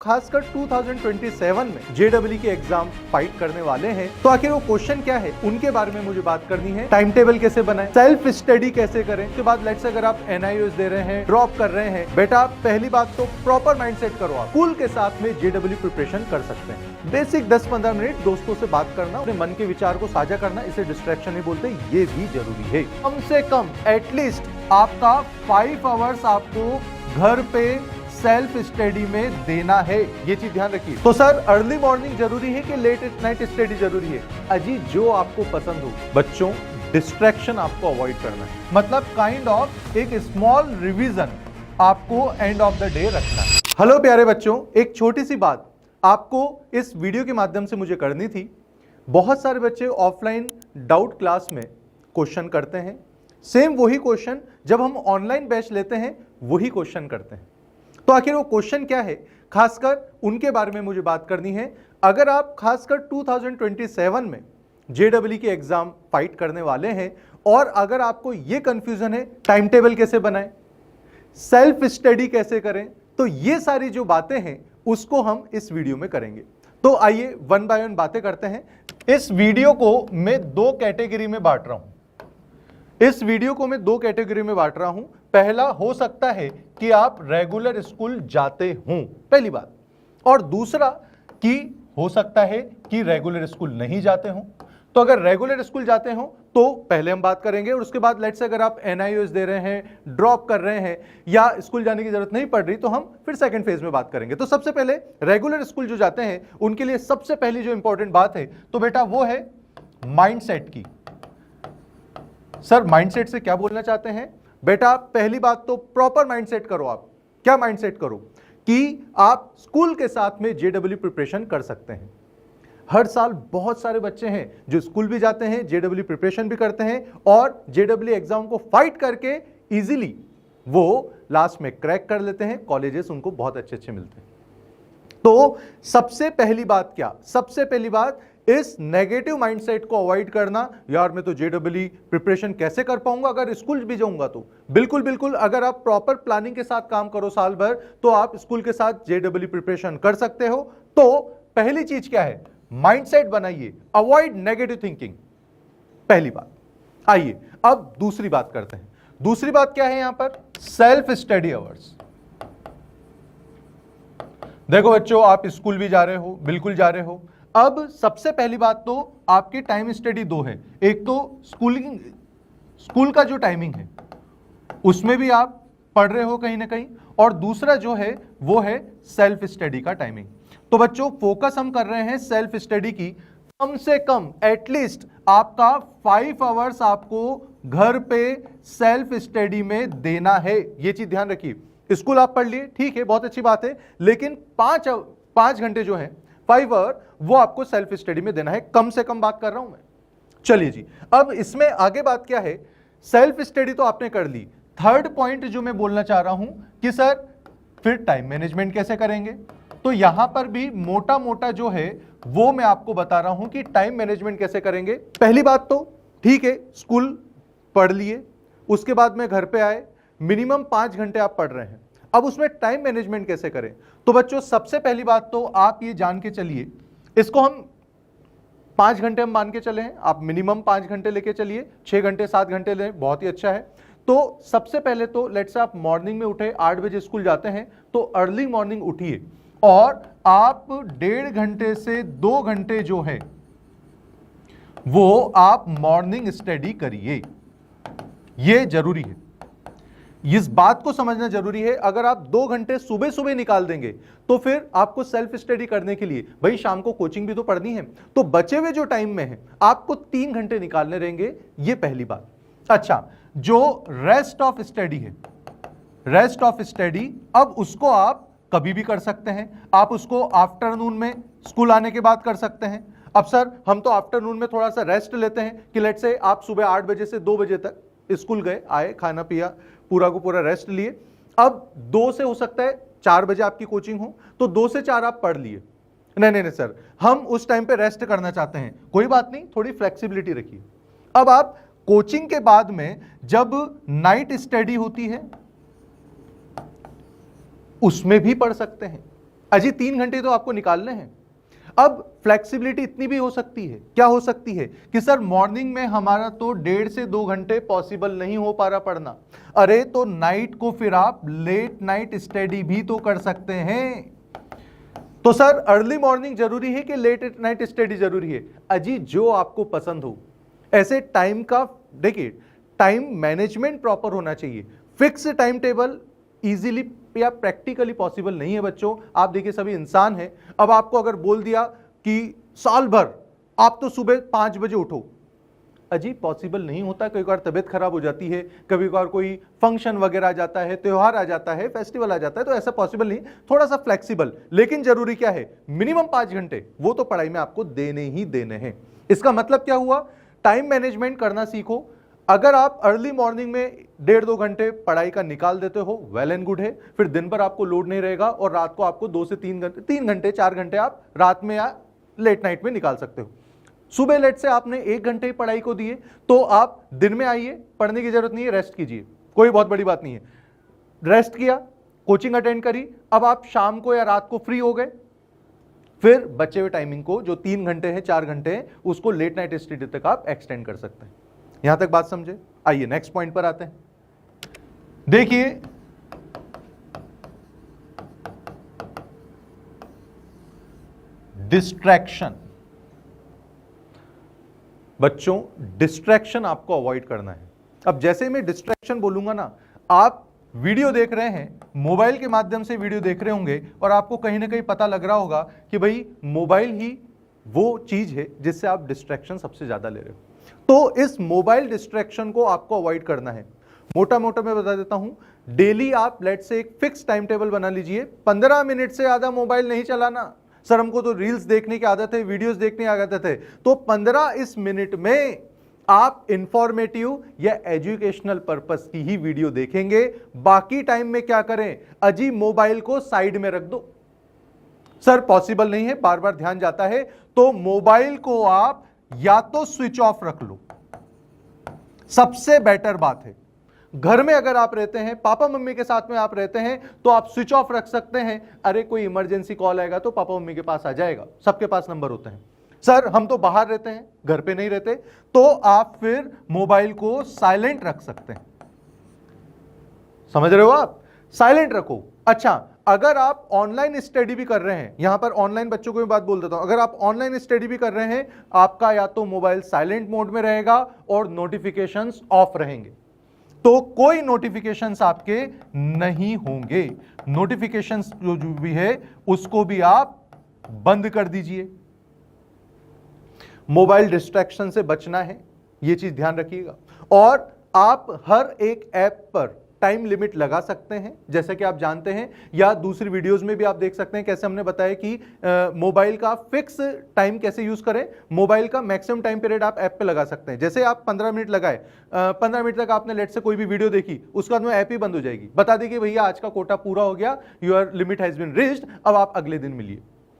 खासकर 2027 में जेडब्ल्यू के एग्जाम फाइट करने वाले हैं, तो आखिर वो क्वेश्चन क्या है उनके बारे में मुझे बात करनी है। टाइम टेबल कैसे बनाएं, सेल्फ स्टडी कैसे करें, उसके बाद लेट्स अगर आप एनआईओएस दे रहे हैं, ड्रॉप कर रहे हैं, बेटा पहली बात तो प्रॉपर माइंडसेट करो। आप स्कूल के साथ में जेडब्ल्यू प्रिपरेशन कर सकते हैं। बेसिक 10-15 मिनट दोस्तों से बात करना, अपने मन के विचार को साझा करना, इसे डिस्ट्रैक्शन नहीं बोलते, ये भी जरूरी है। कम से कम एटलीस्ट आपका 5 आवर्स आपको घर पे सेल्फ स्टडी में देना है, ये चीज ध्यान रखिए। तो सर अर्ली मॉर्निंग जरूरी है कि लेट नाइट स्टडी जरूरी है? अजी जो आपको पसंद हो। बच्चों डिस्ट्रैक्शन आपको अवॉइड करना है, मतलब काइंड ऑफ एक स्मॉल रिवीजन आपको एंड ऑफ द डे रखना है। हेलो प्यारे बच्चों, एक छोटी सी बात आपको इस वीडियो के माध्यम से मुझे करनी थी। बहुत सारे बच्चे ऑफलाइन डाउट क्लास में क्वेश्चन करते हैं, सेम वही क्वेश्चन जब हम ऑनलाइन बैच लेते हैं वही क्वेश्चन करते हैं। तो आखिर वो क्वेश्चन क्या है, खासकर उनके बारे में मुझे बात करनी है। अगर आप खासकर 2027 में जेडब्ल्यू के एग्जाम फाइट करने वाले हैं और अगर आपको ये कंफ्यूजन है टाइम टेबल कैसे बनाएं, सेल्फ स्टडी कैसे करें, तो ये सारी जो बातें हैं उसको हम इस वीडियो में करेंगे। तो आइए वन बाय वन बातें करते हैं। इस वीडियो को मैं दो कैटेगरी में बांट रहा हूं। पहला हो सकता है कि आप रेगुलर स्कूल जाते हों, पहली बात, और दूसरा कि हो सकता है कि रेगुलर स्कूल नहीं जाते हों। तो अगर रेगुलर स्कूल जाते हों तो पहले हम बात करेंगे, और उसके बाद लेट्स से अगर आप एनआईओएस दे रहे हैं, ड्रॉप कर रहे हैं या स्कूल जाने की जरूरत नहीं पड़ रही तो हम फिर सेकंड फेज में बात करेंगे। तो सबसे पहले रेगुलर स्कूल जो जाते हैं उनके लिए सबसे पहली जो इंपॉर्टेंट बात है तो बेटा वो है माइंडसेट की। सर माइंडसेट से क्या बोलना चाहते हैं? बेटा पहली बात तो प्रॉपर माइंडसेट करो। आप क्या माइंडसेट करो कि आप स्कूल के साथ में जेडब्ल्यू प्रिपरेशन कर सकते हैं। हर साल बहुत सारे बच्चे हैं जो स्कूल भी जाते हैं, जेडब्ल्यू प्रिपरेशन भी करते हैं और जेडब्ल्यू एग्जाम को फाइट करके इजीली वो लास्ट में क्रैक कर लेते हैं, कॉलेजेस उनको बहुत अच्छे मिलते हैं। तो सबसे पहली बात क्या, सबसे पहली बात इस नेगेटिव माइंडसेट को अवॉइड करना। यार मैं तो जेडब्ल्यू प्रिपरेशन कैसे कर पाऊंगा अगर स्कूल भी जाऊंगा तो? बिल्कुल अगर आप प्रॉपर प्लानिंग के साथ काम करो साल भर तो आप स्कूल के साथ जेडब्ल्यू प्रिपरेशन कर सकते हो। तो पहली चीज क्या है, माइंडसेट बनाइए, अवॉइड नेगेटिव थिंकिंग, पहली बात। आइए अब दूसरी बात करते हैं। दूसरी बात क्या है यहां पर, सेल्फ स्टडी आवर्स। देखो बच्चों, आप स्कूल भी जा रहे हो, बिल्कुल जा रहे हो। अब सबसे पहली बात तो आपके टाइम स्टडी दो है, एक तो स्कूल का जो टाइमिंग है उसमें भी आप पढ़ रहे हो कहीं ना कहीं, और दूसरा जो है वो है सेल्फ स्टडी का टाइमिंग। तो बच्चों फोकस हम कर रहे हैं सेल्फ स्टडी की। कम से कम एटलीस्ट आपका 5 आवर्स आपको घर पे सेल्फ स्टडी में देना है, ये चीज ध्यान रखिए। स्कूल आप पढ़ लिए, ठीक है, बहुत अच्छी बात है, लेकिन 5 घंटे जो है 5 आवर वो आपको सेल्फ स्टडी में देना है, कम से कम बात कर रहा हूं मैं। चलिए जी, अब इसमें आगे बात क्या है, सेल्फ स्टडी तो आपने कर ली। थर्ड पॉइंट जो मैं बोलना चाह रहा हूं कि सर फिर टाइम मैनेजमेंट कैसे करेंगे, तो यहां पर भी मोटा मोटा जो है वो मैं आपको बता रहा हूं कि टाइम मैनेजमेंट कैसे करेंगे। पहली बात तो ठीक है, स्कूल पढ़ लिए, उसके बाद में घर पे आए, मिनिमम 5 घंटे आप पढ़ रहे हैं, अब उसमें टाइम मैनेजमेंट कैसे करें? तो बच्चों सबसे पहली बात तो आप ये जान के चलिए, इसको हम 5 घंटे हम मान के चले हैं, आप मिनिमम 5 घंटे लेके चलिए, 6 घंटे 7 घंटे लें, बहुत ही अच्छा है। तो सबसे पहले तो लेट्स से आप मॉर्निंग में उठे, 8 बजे स्कूल जाते हैं तो अर्ली मॉर्निंग उठिए और आप 1.5 घंटे से 2 घंटे जो है वो आप मॉर्निंग स्टडी करिए, ये जरूरी है। इस बात को समझना जरूरी है, अगर आप 2 घंटे सुबह सुबह निकाल देंगे तो फिर आपको सेल्फ स्टडी करने के लिए, भाई शाम को कोचिंग भी तो पढ़नी है, तो बचे हुए जो टाइम में है आपको 3 घंटे निकालने रहेंगे, ये पहली बात। अच्छा, जो रेस्ट ऑफ स्टडी है, रेस्ट ऑफ स्टडी अब उसको आप कभी भी कर सकते हैं, आप उसको आफ्टरनून में स्कूल आने के बाद कर सकते हैं। अब सर हम तो आफ्टरनून में थोड़ा सा रेस्ट लेते हैं कि लेट से आप सुबह 8 बजे से 2 बजे तक स्कूल गए, आए, खाना पिया, पूरा को पूरा रेस्ट लिए, अब 2 से हो सकता है 4 बजे आपकी कोचिंग हो तो 2 से 4 आप पढ़ लिए। नहीं सर, हम उस टाइम पे रेस्ट करना चाहते हैं, कोई बात नहीं, थोड़ी फ्लेक्सिबिलिटी रखिए। अब आप कोचिंग के बाद में जब नाइट स्टडी होती है उसमें भी पढ़ सकते हैं। अजी 3 घंटे तो आपको निकालने हैं। अब फ्लेक्सिबिलिटी इतनी भी हो सकती है, क्या हो सकती है कि सर मॉर्निंग में हमारा तो 1.5 से 2 घंटे पॉसिबल नहीं हो पा रहा पढ़ना, अरे तो नाइट को फिर आप लेट नाइट स्टडी भी तो कर सकते हैं। तो सर अर्ली मॉर्निंग जरूरी है कि लेट नाइट स्टडी जरूरी है? अजी जो आपको पसंद हो। ऐसे टाइम का देखिए, टाइम मैनेजमेंट प्रॉपर होना चाहिए। फिक्स टाइम टेबल इजीली या प्रैक्टिकली पॉसिबल नहीं है बच्चों। आप देखिए सभी इंसान हैं, अब आपको अगर बोल दिया कि साल भर आप तो सुबह 5 बजे उठो, अजी पॉसिबल नहीं होता। कई बार तबीयत खराब हो जाती है, कभी बार कोई फंक्शन वगैरह आ जाता है, त्योहार आ जाता है, फेस्टिवल आ जाता है, तो ऐसा पॉसिबल नहीं। थोड़ा सा फ्लेक्सिबल, लेकिन जरूरी क्या है, मिनिमम 5 घंटे वो तो पढ़ाई में आपको देने ही देने हैं। इसका मतलब क्या हुआ, टाइम मैनेजमेंट करना सीखो। अगर आप अर्ली मॉर्निंग में 1.5-2 घंटे पढ़ाई का निकाल देते हो, वेल एंड गुड है, फिर दिन भर आपको लोड नहीं रहेगा और रात को आपको 2 से 3 घंटे 4 घंटे आप रात में या लेट नाइट में निकाल सकते हो। सुबह लेट से आपने 1 घंटे ही पढ़ाई को दिए, तो आप दिन में आइए, पढ़ने की जरूरत नहीं है, रेस्ट कीजिए, कोई बहुत बड़ी बात नहीं है। रेस्ट किया, कोचिंग अटेंड करी, अब आप शाम को या रात को फ्री हो गए, फिर बचे हुए टाइमिंग को जो 3 घंटे हैं 4 घंटे हैं उसको लेट नाइट स्टडी तक आप एक्सटेंड कर सकते हैं। यहां तक बात समझे? आइए नेक्स्ट पॉइंट पर आते हैं। देखिए डिस्ट्रैक्शन, बच्चों डिस्ट्रैक्शन आपको अवॉइड करना है। अब जैसे मैं डिस्ट्रैक्शन बोलूंगा ना, आप वीडियो देख रहे हैं, मोबाइल के माध्यम से वीडियो देख रहे होंगे और आपको कहीं ना कहीं पता लग रहा होगा कि भाई मोबाइल ही वो चीज है जिससे आप डिस्ट्रैक्शन सबसे ज्यादा ले रहे हो। तो इस मोबाइल डिस्ट्रैक्शन को आपको अवॉइड करना है। मोटा मोटा मैं बता देता हूं, डेली आप लेट से एक फिक्स टाइम टेबल बना लीजिए, 15 मिनट से ज्यादा मोबाइल नहीं चलाना। सर हमको तो रील्स देखने की आदत है, वीडियोस देखने की आदत है, तो 15 मिनट में आप इंफॉर्मेटिव या एजुकेशनल पर्पस की ही वीडियो देखेंगे। बाकी टाइम में क्या करें, अजी मोबाइल को साइड में रख दो। सर पॉसिबल नहीं है, बार बार ध्यान जाता है, तो मोबाइल को आप या तो स्विच ऑफ रख लो, सबसे बेटर बात है। घर में अगर आप रहते हैं, पापा मम्मी के साथ में आप रहते हैं, तो आप स्विच ऑफ रख सकते हैं। अरे कोई इमरजेंसी कॉल आएगा तो पापा मम्मी के पास आ जाएगा, सबके पास नंबर होते हैं। सर हम तो बाहर रहते हैं, घर पे नहीं रहते, तो आप फिर मोबाइल को साइलेंट रख सकते हैं। समझ रहे हो आप, साइलेंट रखो। अच्छा, अगर आप ऑनलाइन स्टडी भी कर रहे हैं, यहां पर ऑनलाइन बच्चों को मैं बात बोल देता हूं, अगर आप ऑनलाइन स्टडी भी कर रहे हैं, आपका या तो मोबाइल साइलेंट मोड में रहेगा और नोटिफिकेशंस ऑफ रहेंगे, तो कोई नोटिफिकेशंस आपके नहीं होंगे। नोटिफिकेशंस जो भी है उसको भी आप बंद कर दीजिए। मोबाइल डिस्ट्रैक्शन से बचना है, यह चीज ध्यान रखिएगा। और आप हर एक ऐप पर टाइम लिमिट लगा सकते हैं, जैसे कि आप जानते हैं, या दूसरी वीडियोस में भी आप देख सकते हैं कैसे हमने बताया कि मोबाइल का फिक्स टाइम कैसे यूज करें। मोबाइल का मैक्सिमम टाइम पीरियड आप ऐप पे लगा सकते हैं। जैसे आप 15 मिनट लगाए, 15 मिनट तक आपने लेट से कोई भी वीडियो देखी, उसके बाद में ऐप ही बंद हो जाएगी, बता देगी भैया आज का कोटा पूरा हो गया, your limit has been reached, अब आप अगले दिन मिलिए।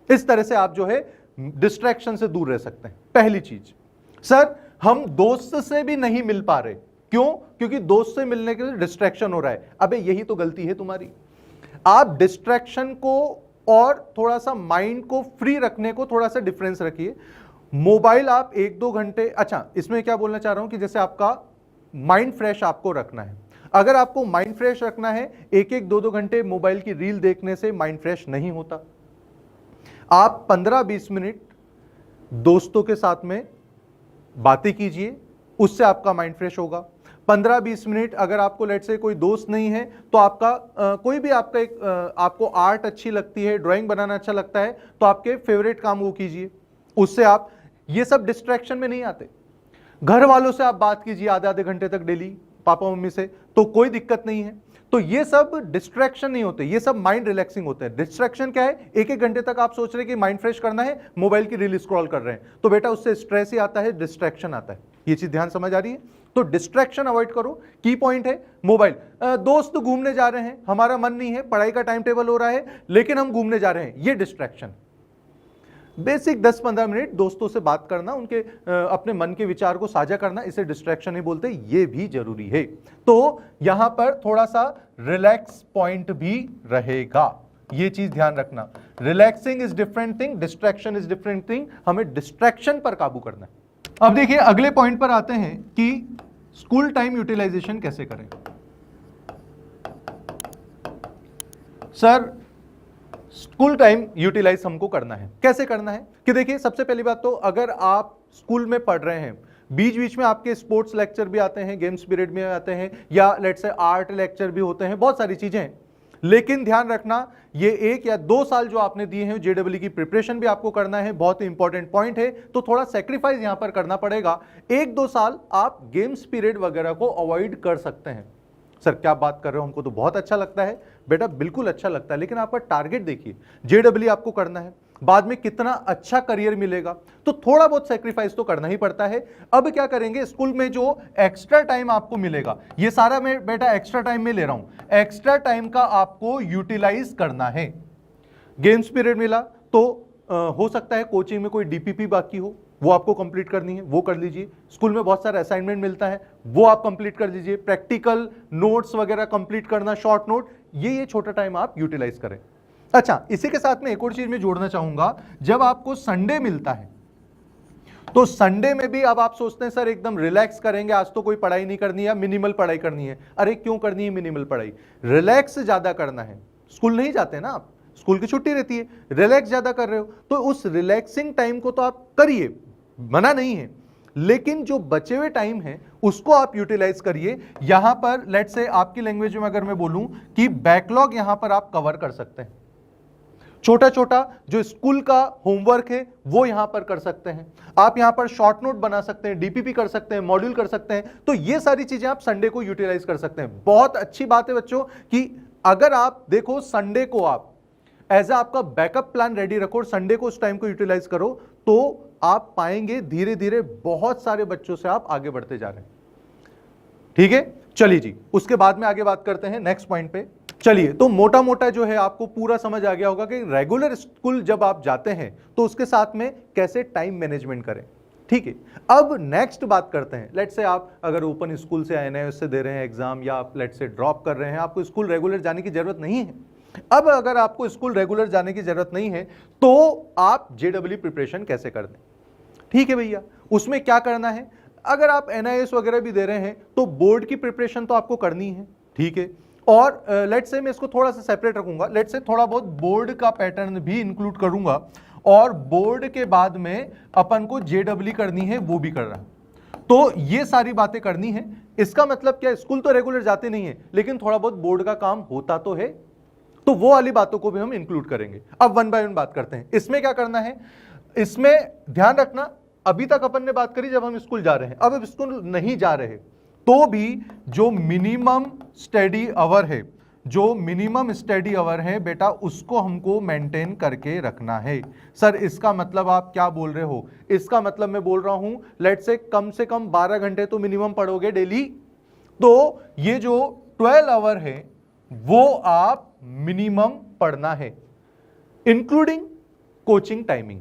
इस तरह से आप जो है डिस्ट्रैक्शन से दूर रह सकते हैं। पहली चीज, सर हम दोस्त से भी नहीं मिल पा रहे, क्यों? क्योंकि दोस्त से मिलने के लिए डिस्ट्रैक्शन हो रहा है। अबे यही तो गलती है तुम्हारी। आप डिस्ट्रैक्शन को और थोड़ा सा माइंड को फ्री रखने को थोड़ा सा डिफरेंस रखिए। मोबाइल आप 1-2 घंटे, अच्छा इसमें क्या बोलना चाह रहा हूं कि जैसे आपका माइंड फ्रेश आपको रखना है, अगर आपको माइंड फ्रेश रखना है, 1-1, 2-2 घंटे मोबाइल की रील देखने से माइंड फ्रेश नहीं होता। आप 15-20 मिनट दोस्तों के साथ में बातें कीजिए, उससे आपका माइंड फ्रेश होगा। 15-20 मिनट अगर आपको लेट से कोई दोस्त नहीं है, तो आपका कोई भी आपका एक आपको आर्ट अच्छी लगती है, ड्राइंग बनाना अच्छा लगता है, तो आपके फेवरेट काम वो कीजिए, उससे आप ये सब डिस्ट्रैक्शन में नहीं आते। घर वालों से आप बात कीजिए आधे घंटे तक डेली, पापा मम्मी से, तो कोई दिक्कत नहीं है। तो ये सब डिस्ट्रैक्शन नहीं होते, ये सब माइंड रिलैक्सिंग होते हैं। डिस्ट्रैक्शन क्या है, 1-1 घंटे तक आप सोच रहे हैं कि माइंड फ्रेश करना है, मोबाइल की रील स्क्रॉल कर रहे हैं, तो बेटा उससे स्ट्रेस ही आता है, डिस्ट्रैक्शन आता है। ये चीज ध्यान समझ आ रही है? तो डिस्ट्रैक्शन अवॉइड करो। की पॉइंट है मोबाइल। दोस्त घूमने जा रहे हैं, हमारा मन नहीं है, पढ़ाई का टाइम टेबल हो रहा है, लेकिन हम घूमने जा रहे हैं, ये डिस्ट्रैक्शन। बेसिक 10-15 मिनट दोस्तों से बात करना, उनके अपने मन के विचार को साझा करना, इसे डिस्ट्रैक्शन नहीं बोलते, ये भी जरूरी है। तो यहां पर थोड़ा सा रिलैक्स पॉइंट भी रहेगा। ये चीज ध्यान रखना। Relaxing is different thing, distraction is different thing. हमें डिस्ट्रैक्शन पर काबू करना है। अब देखिए अगले पॉइंट पर आते हैं कि स्कूल टाइम यूटिलाइजेशन कैसे करें। सर स्कूल टाइम यूटिलाइज हमको करना है, कैसे करना है कि देखिए सबसे पहली बात तो अगर आप स्कूल में पढ़ रहे हैं, बीच बीच में आपके स्पोर्ट्स लेक्चर भी आते हैं, गेम्स पीरियड में आते हैं, या लेट्स से आर्ट लेक्चर भी होते हैं, बहुत सारी चीजें हैं, लेकिन ध्यान रखना ये 1 या 2 साल जो आपने दिए हैं जेडब्ल्यू की प्रिपरेशन भी आपको करना है, बहुत ही इंपॉर्टेंट पॉइंट है, तो थोड़ा सेक्रीफाइस यहां पर करना पड़ेगा। 1-2 साल आप गेम्स पीरियड वगैरह को अवॉइड कर सकते हैं। सर क्या बात कर रहे हो, हमको तो बहुत अच्छा लगता है। बेटा बिल्कुल अच्छा लगता है, लेकिन आपका टारगेट देखिए, जेडब्ल्यू आपको करना है, बाद में कितना अच्छा करियर मिलेगा, तो थोड़ा बहुत सेक्रीफाइस तो करना ही पड़ता है। अब क्या करेंगे, स्कूल में जो एक्स्ट्रा टाइम आपको मिलेगा, ये सारा मैं बेटा एक्स्ट्रा टाइम में ले रहा हूं, एक्स्ट्रा टाइम का आपको यूटिलाइज करना है। गेम्स पीरियड मिला तो हो सकता है कोचिंग में कोई डीपीपी बाकी हो, वो आपको कंप्लीट करनी है, वो कर लीजिए। स्कूल में बहुत सारा असाइनमेंट मिलता है, वो आप कंप्लीट कर लीजिए। प्रैक्टिकल नोट्स वगैरह कंप्लीट करना, शॉर्ट नोट, ये छोटा टाइम आप यूटिलाइज करें। अच्छा, इसी के साथ में एक और चीज मैं जोड़ना चाहूंगा, जब आपको संडे मिलता है तो संडे में भी अब आप सोचते हैं सर एकदम रिलैक्स करेंगे, आज तो कोई पढ़ाई नहीं करनी है, मिनिमल पढ़ाई करनी है। अरे क्यों करनी है मिनिमल पढ़ाई, रिलैक्स ज्यादा करना है। स्कूल नहीं जाते ना आप, स्कूल की छुट्टी रहती है, रिलैक्स ज्यादा कर रहे हो, तो उस रिलैक्सिंग टाइम को तो आप करिए, मना नहीं है, लेकिन जो बचे हुए टाइम है उसको आप यूटिलाइज करिए। यहां पर लेट्स से आपकी लैंग्वेज में अगर मैं बोलूं कि बैकलॉग यहां पर आप कवर कर सकते हैं, छोटा छोटा जो स्कूल का होमवर्क है वो यहां पर कर सकते हैं, आप यहां पर शॉर्ट नोट बना सकते हैं, डीपीपी कर सकते हैं, मॉड्यूल कर सकते हैं, तो ये सारी चीजें आप संडे को यूटिलाइज कर सकते हैं। बहुत अच्छी बात है बच्चों कि अगर आप देखो संडे को आप एज आपका बैकअप प्लान रेडी रखो और संडे को उस टाइम को यूटिलाइज करो, तो आप पाएंगे धीरे धीरे बहुत सारे बच्चों से आप आगे बढ़ते जा रहे हैं। ठीक है, चलिए जी, उसके बाद में आगे बात करते हैं नेक्स्ट पॉइंट पे। चलिए, तो मोटा मोटा जो है आपको पूरा समझ आ गया होगा कि रेगुलर स्कूल जब आप जाते हैं तो उसके साथ में कैसे टाइम मैनेजमेंट करें। ठीक है, अब नेक्स्ट बात करते हैं, लेट्स से आप अगर ओपन स्कूल से एनआईएस से दे रहे हैं एग्जाम, या आप लेट्स से ड्रॉप कर रहे हैं, आपको स्कूल रेगुलर जाने की जरूरत नहीं है। अब अगर आपको स्कूल रेगुलर जाने की जरूरत नहीं है तो आप जेडब्ल्यू प्रिपरेशन कैसे कर दें। ठीक है भैया, उसमें क्या करना है, अगर आप एनआईएस वगैरह भी दे रहे हैं तो बोर्ड की प्रिपरेशन तो आपको करनी है। ठीक है, और लेट्स से मैं इसको थोड़ा सा सेपरेट रखूंगा, लेट्स से थोड़ा बहुत बोर्ड का पैटर्न भी इंक्लूड करूंगा, और बोर्ड के बाद में अपन को जेडब्ल्यू करनी है, वो भी कर रहा है। तो ये सारी बातें करनी है। इसका मतलब क्या, स्कूल तो रेगुलर जाते नहीं है, लेकिन थोड़ा बहुत बोर्ड का काम होता तो है, तो वो वाली बातों को भी हम इंक्लूड करेंगे। अब वन बाय वन बात करते हैं। इसमें क्या करना है, इसमें ध्यान रखना, अभी तक अपन ने बात करी जब हम स्कूल जा रहे हैं, अब स्कूल नहीं जा रहे तो भी जो मिनिमम स्टडी आवर है, जो मिनिमम स्टडी आवर है बेटा, उसको हमको मेंटेन करके रखना है। सर इसका मतलब आप क्या बोल रहे हो, इसका मतलब मैं बोल रहा हूं लेट्स से कम 12 घंटे तो मिनिमम पढ़ोगे डेली, तो ये जो 12 आवर है वो आप मिनिमम पढ़ना है, इंक्लूडिंग कोचिंग टाइमिंग।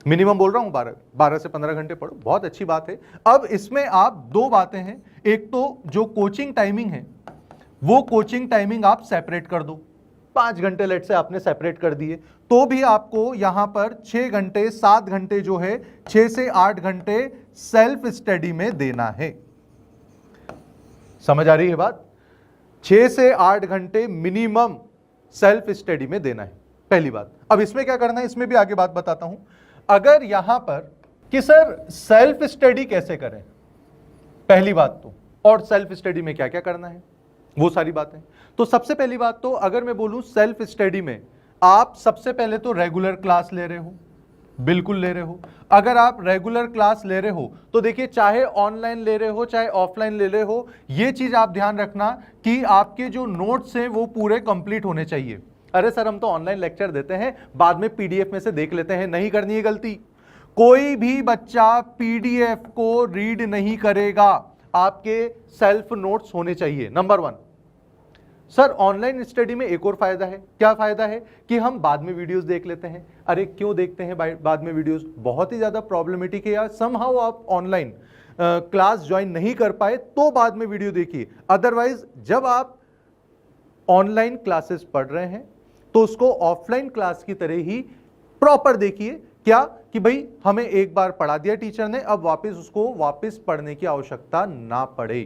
मिनिमम बोल रहा हूं 12 से 15 घंटे पढ़ो, बहुत अच्छी बात है। अब इसमें आप 2 बातें हैं, एक तो जो कोचिंग टाइमिंग है वो कोचिंग टाइमिंग आप सेपरेट कर दो, 5 घंटे लेट से आपने सेपरेट कर दिए, तो भी आपको यहां पर 6 घंटे 7 घंटे जो है 6 से 8 घंटे सेल्फ स्टडी में देना है। समझ आ रही है बात, 6 से 8 घंटे मिनिमम सेल्फ स्टडी में देना है, पहली बात। अब इसमें क्या करना है, इसमें भी आगे बात बताता हूं। अगर यहां पर कि सर सेल्फ स्टडी कैसे करें, पहली बात तो, और सेल्फ स्टडी में क्या क्या करना है, वो सारी बातें। तो सबसे पहली बात तो अगर मैं बोलूं सेल्फ स्टडी में आप सबसे पहले तो रेगुलर क्लास ले रहे हो, बिल्कुल ले रहे हो। अगर आप रेगुलर क्लास ले रहे हो तो देखिए, चाहे ऑनलाइन ले रहे हो चाहे ऑफलाइन ले रहे हो, ये चीज आप ध्यान रखना कि आपके जो नोट्स हैं वो पूरे कंप्लीट होने चाहिए। अरे सर हम तो ऑनलाइन लेक्चर देते हैं, बाद में पीडीएफ में से देख लेते हैं, नहीं करनी है गलती। कोई भी बच्चा पीडीएफ को रीड नहीं करेगा, आपके सेल्फ नोट्स होने चाहिए, नंबर 1। सर ऑनलाइन स्टडी में एक और फायदा है, क्या फायदा है कि हम बाद में वीडियोस देख लेते हैं। अरे क्यों देखते हैं बाद में वीडियोस, बहुत ही ज्यादा प्रॉब्लमेटिक है यार, समहाउ आप ऑनलाइन क्लास ज्वाइन नहीं कर पाए तो बाद में वीडियो देखिए। अदरवाइज जब आप ऑनलाइन क्लासेस पढ़ रहे हैं तो उसको ऑफलाइन क्लास की तरह ही प्रॉपर देखिए। क्या कि भाई हमें एक बार पढ़ा दिया टीचर ने, अब वापस पढ़ने की आवश्यकता ना पड़े।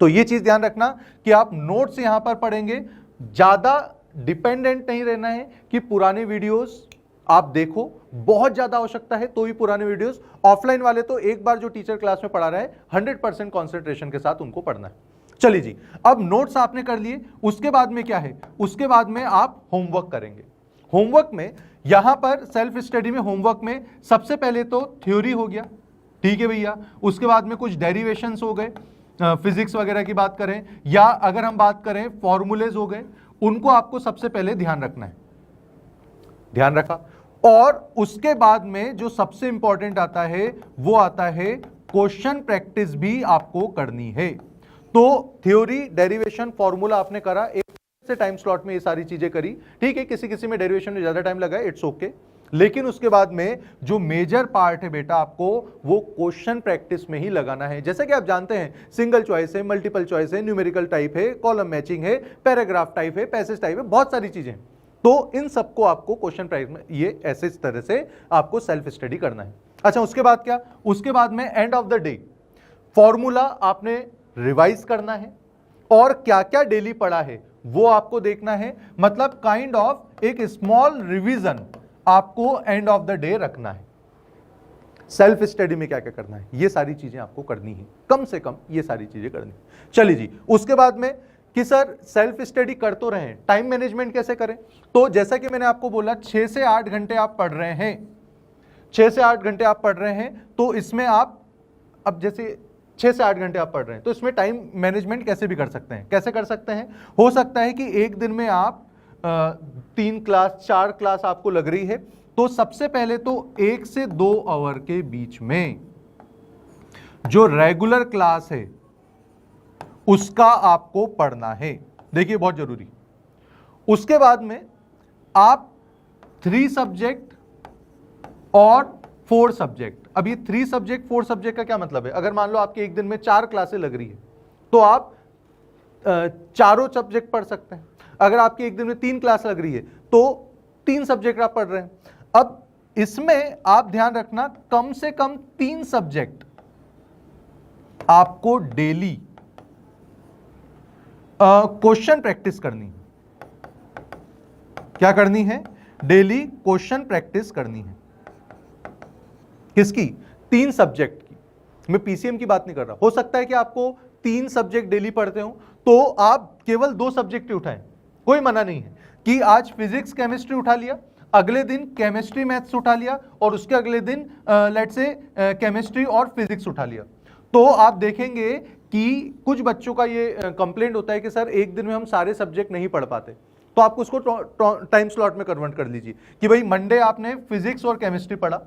तो ये चीज ध्यान रखना कि आप नोट्स यहां पर पढ़ेंगे, ज्यादा डिपेंडेंट नहीं रहना है कि पुराने वीडियोस आप देखो, बहुत ज्यादा आवश्यकता है तो ही पुराने वीडियोस। ऑफलाइन वाले तो एक बार जो टीचर क्लास में पढ़ा रहा है 100% कॉन्सेंट्रेशन के साथ उनको पढ़ना है। चलिए जी, अब नोट्स आपने कर लिए, उसके बाद में क्या है, उसके बाद में आप होमवर्क करेंगे। होमवर्क में यहां पर सेल्फ स्टडी में होमवर्क में सबसे पहले तो थ्योरी हो गया, ठीक है भैया। उसके बाद में कुछ डेरिवेशंस हो गए, फिजिक्स वगैरह की बात करें, या अगर हम बात करें फॉर्मूलेज हो गए, उनको आपको सबसे पहले ध्यान रखना है, ध्यान रखा। और उसके बाद में जो सबसे इंपॉर्टेंट आता है वो आता है क्वेश्चन प्रैक्टिस भी आपको करनी है। तो थ्योरी, डेरिवेशन, फॉर्मूला आपने करा, एक से टाइम स्लॉट में ये सारी चीजें करी, ठीक है। किसी किसी में डेरिवेशन में ज्यादा टाइम लगा, इट्स ओके। लेकिन उसके बाद में जो मेजर पार्ट है बेटा आपको वो क्वेश्चन प्रैक्टिस में ही लगाना है। जैसे कि आप जानते हैं सिंगल चॉइस है, मल्टीपल चॉइस है, न्यूमेरिकल टाइप है, कॉलम मैचिंग है, पैराग्राफ टाइप है, पैसेज टाइप है, बहुत सारी चीजें। तो इन सबको आपको क्वेश्चन प्रैक्टिस में ये ऐसे इस तरह से आपको सेल्फ स्टडी करना है। अच्छा, उसके बाद क्या, उसके बाद में end of the day formula आपने रिवाइज करना है, और क्या क्या डेली पढ़ा है वो आपको देखना है। मतलब काइंड ऑफ एक स्मॉल रिवीजन आपको एंड ऑफ द डे रखना है। सेल्फ स्टडी में क्या क्या करना है, ये सारी चीजें आपको करनी है, कम से कम ये सारी चीजें करनी है। चलिए जी, उसके बाद में कि सर सेल्फ स्टडी कर तो रहे हैं, टाइम मैनेजमेंट कैसे करें। तो जैसा कि मैंने आपको बोला 6 से 8 घंटे आप पढ़ रहे हैं, 6 से 8 घंटे आप पढ़ रहे हैं, तो इसमें आप अब जैसे 6 से 8 घंटे आप पढ़ रहे हैं तो इसमें टाइम मैनेजमेंट कैसे भी कर सकते हैं। कैसे कर सकते हैं, हो सकता है कि एक दिन में आप 3 क्लास 4 क्लास आपको लग रही है, तो सबसे पहले तो 1 से 2 आवर के बीच में जो रेगुलर क्लास है उसका आपको पढ़ना है, देखिए बहुत जरूरी। उसके बाद में आप 3 सब्जेक्ट और 4 सब्जेक्ट। अब ये 3 सब्जेक्ट 4 सब्जेक्ट का क्या मतलब है, अगर मान लो आपके एक दिन में 4 क्लासें लग रही है तो आप चारों सब्जेक्ट पढ़ सकते हैं। अगर आपकी एक दिन में 3 क्लास लग रही है तो 3 सब्जेक्ट आप पढ़ रहे हैं। अब इसमें आप ध्यान रखना कम से कम 3 सब्जेक्ट आपको डेली क्वेश्चन प्रैक्टिस करनी है। क्या करनी है, डेली क्वेश्चन प्रैक्टिस करनी है। किसकी, 3 सब्जेक्ट की। मैं पीसीएम की बात नहीं कर रहा, हो सकता है कि आपको 3 सब्जेक्ट डेली पढ़ते हो तो आप केवल 2 सब्जेक्ट ही उठाएं, कोई मना नहीं है कि आज फिजिक्स केमिस्ट्री उठा लिया, अगले दिन केमिस्ट्री मैथ्स उठा लिया, और उसके अगले दिन लेट्स से केमिस्ट्री और फिजिक्स उठा लिया। तो आप देखेंगे कि कुछ बच्चों का ये कंप्लेंट होता है कि सर एक दिन में हम सारे सब्जेक्ट नहीं पढ़ पाते, तो आप उसको टाइम स्लॉट में कन्वर्ट कर लीजिए कि भाई मंडे आपने फिजिक्स और केमिस्ट्री पढ़ा,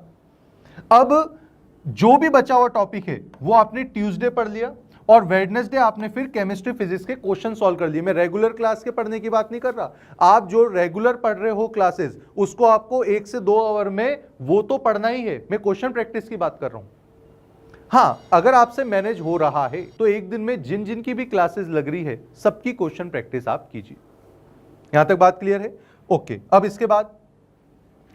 अब जो भी बचा हुआ टॉपिक है वो आपने ट्यूसडे पढ़ लिया, और वेडनेसडे आपने फिर केमिस्ट्री फिजिक्स के क्वेश्चन सॉल्व कर लिए। मैं रेगुलर क्लास के पढ़ने की बात नहीं कर रहा, आप जो रेगुलर पढ़ रहे हो क्लासेस उसको आपको 1 से 2 आवर में वो तो पढ़ना ही है। मैं क्वेश्चन प्रैक्टिस की बात कर रहा हूं। हाँ, अगर आपसे मैनेज हो रहा है तो एक दिन में जिन जिन की भी क्लासेस लग रही है सबकी क्वेश्चन प्रैक्टिस आप कीजिए। यहां तक बात क्लियर है, ओके। अब इसके बाद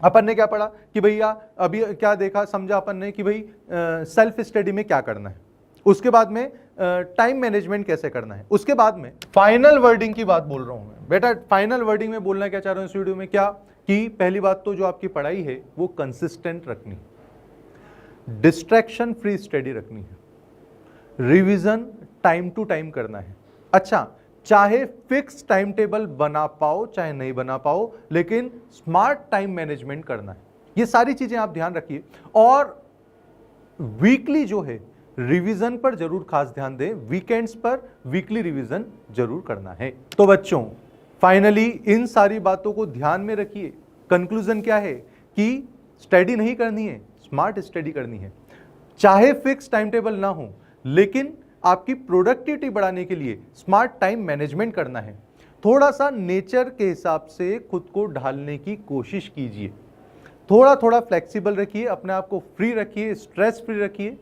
अपन ने क्या पढ़ा कि भैया अभी क्या देखा समझा अपन ने कि भाई सेल्फ स्टडी में क्या करना है, उसके बाद में टाइम मैनेजमेंट कैसे करना है, उसके बाद में फाइनल वर्डिंग की बात बोल रहा हूं मैं। बेटा फाइनल वर्डिंग में बोलना क्या चाह रहा हूं इस वीडियो में, क्या कि पहली बात तो जो आपकी पढ़ाई है वो कंसिस्टेंट रखनी है, डिस्ट्रैक्शन फ्री स्टडी रखनी है, रिवीजन टाइम टू टाइम करना है। अच्छा, चाहे फिक्स टाइम टेबल बना पाओ चाहे नहीं बना पाओ, लेकिन स्मार्ट टाइम मैनेजमेंट करना है। ये सारी चीजें आप ध्यान रखिए, और वीकली जो है रिवीजन पर जरूर खास ध्यान दें, वीकेंड्स पर वीकली रिवीजन जरूर करना है। तो बच्चों फाइनली इन सारी बातों को ध्यान में रखिए। कंक्लूजन क्या है कि स्टडी नहीं करनी है, स्मार्ट स्टडी करनी है। चाहे फिक्स टाइम टेबल ना हो, लेकिन आपकी प्रोडक्टिविटी बढ़ाने के लिए स्मार्ट टाइम मैनेजमेंट करना है। थोड़ा सा नेचर के हिसाब से खुद को ढालने की कोशिश कीजिए, थोड़ा थोड़ा फ्लेक्सिबल रखिए, अपने आप को फ्री रखिए, स्ट्रेस फ्री रखिए।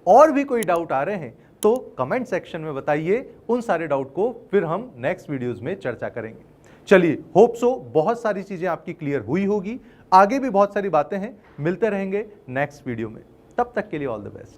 और भी कोई डाउट आ रहे हैं तो कमेंट सेक्शन में बताइए, उन सारे डाउट को फिर हम नेक्स्ट वीडियोस में चर्चा करेंगे। चलिए, होप सो बहुत सारी चीजें आपकी क्लियर हुई होगी। आगे भी बहुत सारी बातें हैं, मिलते रहेंगे नेक्स्ट वीडियो में। तब तक के लिए ऑल द बेस्ट।